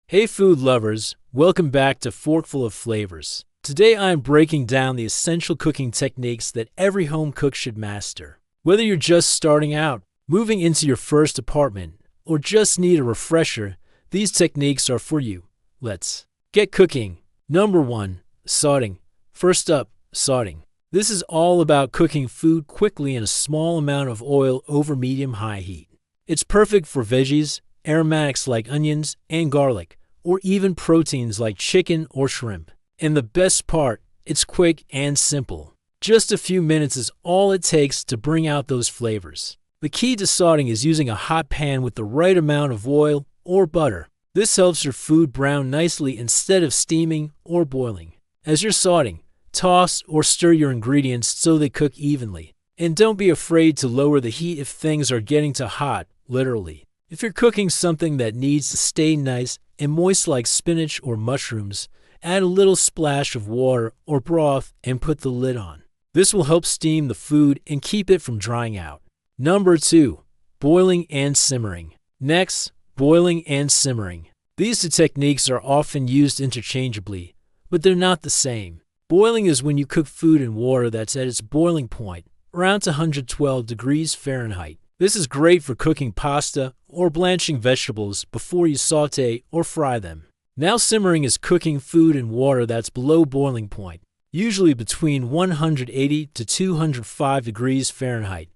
Hey food lovers, welcome back to Forkful of Flavors. Today I am breaking down the essential cooking techniques that every home cook should master. Whether you're just starting out, moving into your first apartment, or just need a refresher, these techniques are for you. Let's get cooking. Number 1. Sauteing. First up, sauteing. This is all about cooking food quickly in a small amount of oil over medium-high heat. It's perfect for veggies, aromatics like onions and garlic, or even proteins like chicken or shrimp. And the best part, it's quick and simple. Just a few minutes is all it takes to bring out those flavors. The key to sauteing is using a hot pan with the right amount of oil or butter. This helps your food brown nicely instead of steaming or boiling. As you're sauteing, toss or stir your ingredients so they cook evenly. And don't be afraid to lower the heat if things are getting too hot, literally. If you're cooking something that needs to stay nice and moist like spinach or mushrooms, add a little splash of water or broth and put the lid on. This will help steam the food and keep it from drying out. Number 2. Boiling and simmering. Next, boiling and simmering. These two techniques are often used interchangeably, but they're not the same. Boiling is when you cook food in water that's at its boiling point, around 112 degrees Fahrenheit. This is great for cooking pasta or blanching vegetables before you saute or fry them. Now simmering is cooking food in water that's below boiling point, usually between 180 to 205 degrees Fahrenheit.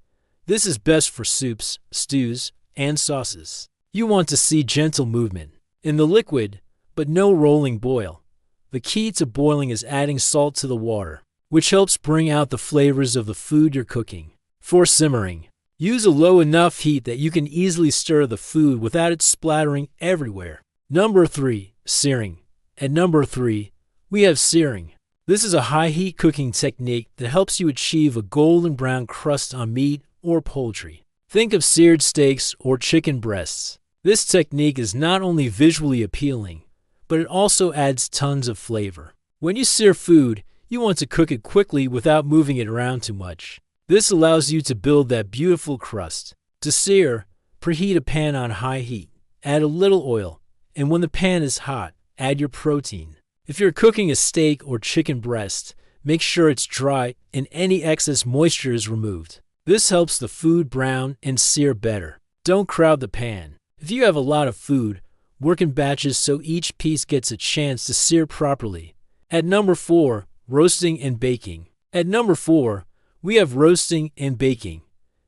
This is best for soups, stews, and sauces. You want to see gentle movement in the liquid, but no rolling boil. The key to boiling is adding salt to the water, which helps bring out the flavors of the food you're cooking. For simmering, use a low enough heat that you can easily stir the food without it splattering everywhere. Number 3. Searing. At number 3, we have searing. This is a high-heat cooking technique that helps you achieve a golden brown crust on meat or poultry. Think of seared steaks or chicken breasts. This technique is not only visually appealing, but it also adds tons of flavor. When you sear food, you want to cook it quickly without moving it around too much. This allows you to build that beautiful crust. To sear, preheat a pan on high heat. Add a little oil, and when the pan is hot, add your protein. If you're cooking a steak or chicken breast, make sure it's dry and any excess moisture is removed. This helps the food brown and sear better. Don't crowd the pan. If you have a lot of food, work in batches so each piece gets a chance to sear properly. At number 4, roasting and baking. At number 4, we have roasting and baking.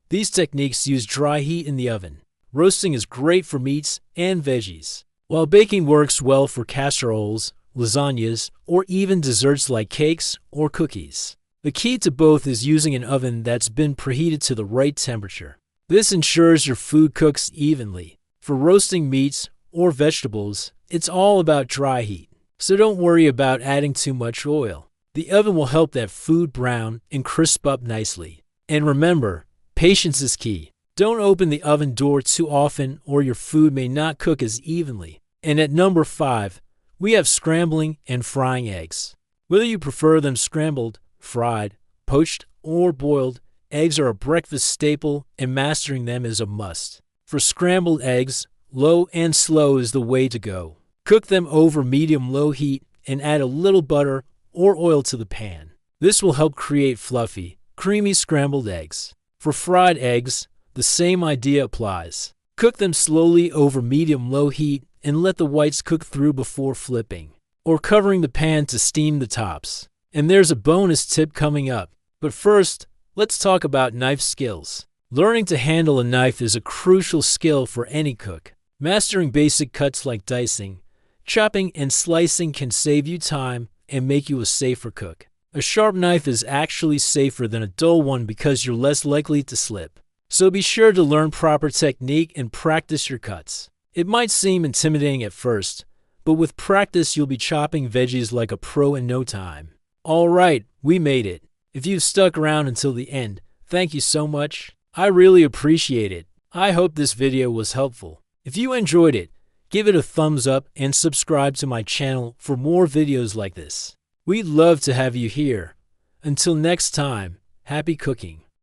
These techniques use dry heat in the oven. Roasting is great for meats and veggies, while baking works well for casseroles, lasagnas, or even desserts like cakes or cookies. The key to both is using an oven that's been preheated to the right temperature. This ensures your food cooks evenly. For roasting meats or vegetables, it's all about dry heat, so don't worry about adding too much oil. The oven will help that food brown and crisp up nicely. And remember, patience is key. Don't open the oven door too often or your food may not cook as evenly. And at number 5, we have scrambling and frying eggs. Whether you prefer them scrambled, fried, poached, or boiled, eggs are a breakfast staple and mastering them is a must. For scrambled eggs, low and slow is the way to go. Cook them over medium-low heat and add a little butter or oil to the pan. This will help create fluffy, creamy scrambled eggs. For fried eggs, the same idea applies. Cook them slowly over medium-low heat and let the whites cook through before flipping, or covering the pan to steam the tops. And there's a bonus tip coming up. But first, let's talk about knife skills. Learning to handle a knife is a crucial skill for any cook. Mastering basic cuts like dicing, chopping, and slicing can save you time and make you a safer cook. A sharp knife is actually safer than a dull one because you're less likely to slip. So be sure to learn proper technique and practice your cuts. It might seem intimidating at first, but with practice you'll be chopping veggies like a pro in no time. Alright, we made it. If you've stuck around until the end, thank you so much. I really appreciate it. I hope this video was helpful. If you enjoyed it, give it a thumbs up and subscribe to my channel for more videos like this. We'd love to have you here. Until next time, happy cooking.